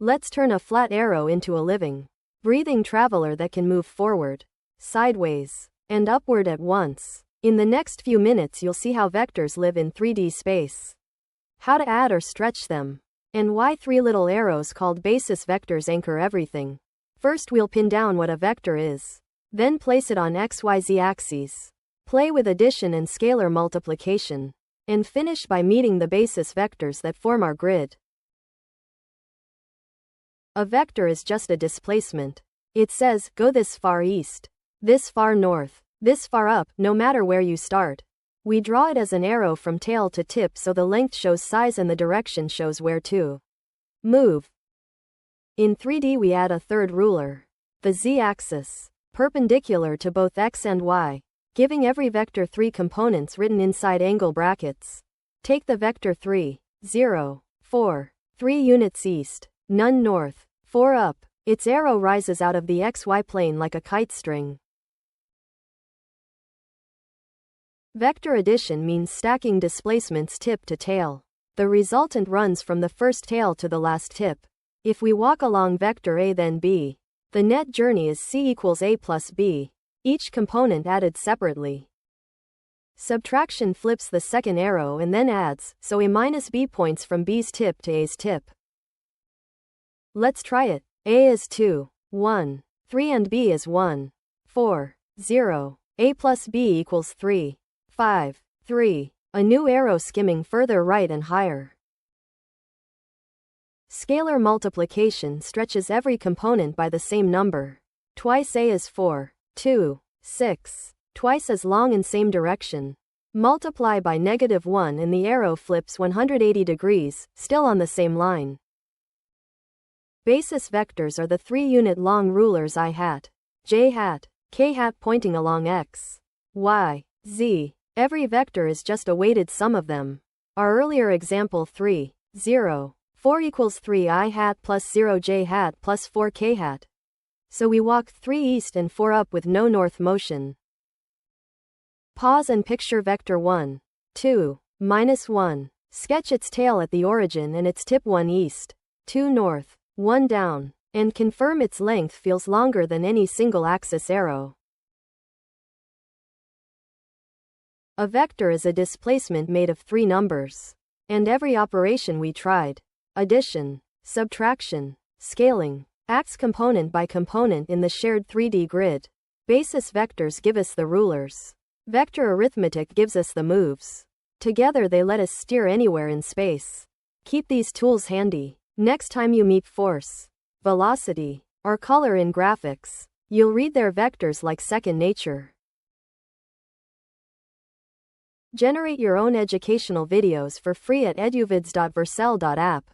Let's turn a flat arrow into a living, breathing traveler that can move forward, sideways, and upward at once. In the next few minutes you'll see how vectors live in 3D space, how to add or stretch them, and why three little arrows called basis vectors anchor everything. First we'll pin down what a vector is, then place it on XYZ axes, play with addition and scalar multiplication, and finish by meeting the basis vectors that form our grid. A vector is just a displacement. It says, go this far east, this far north, this far up, no matter where you start. We draw it as an arrow from tail to tip so the length shows size and the direction shows where to move. In 3D we add a third ruler, the z-axis, perpendicular to both x and y, giving every vector three components written inside angle brackets. Take the vector 3, 0, 4, 3 units east, none north, 4 up. Its arrow rises out of the xy plane like a kite string. Vector addition means stacking displacements tip to tail. The resultant runs from the first tail to the last tip. If we walk along vector A then B, the net journey is C equals A plus B, each component added separately. Subtraction flips the second arrow and then adds, so A minus B points from B's tip to A's tip. Let's try it. A is 2, 1, 3 and B is 1, 4, 0. A plus B equals 3, 5, 3. A new arrow skimming further right and higher. Scalar multiplication stretches every component by the same number. Twice A is 4, 2, 6. Twice as long in same direction. Multiply by -1 and the arrow flips 180 degrees, still on the same line. Basis vectors are the 3-unit long rulers I hat, j hat, k hat pointing along x, y, z. Every vector is just a weighted sum of them. Our earlier example 3, 0, 4 equals 3 I hat plus 0 j hat plus 4 k hat. So we walk 3 east and 4 up with no north motion. Pause and picture vector 1, 2, -1. Sketch its tail at the origin and its tip 1 east, 2 north, 1 down, and confirm its length feels longer than any single axis arrow. A vector is a displacement made of 3 numbers. And every operation we tried, addition, subtraction, scaling, acts component by component in the shared 3D grid. Basis vectors give us the rulers. Vector arithmetic gives us the moves. Together they let us steer anywhere in space. Keep these tools handy. Next time you meet force, velocity, or color in graphics, you'll read their vectors like second nature. Generate your own educational videos for free at eduvids.vercel.app.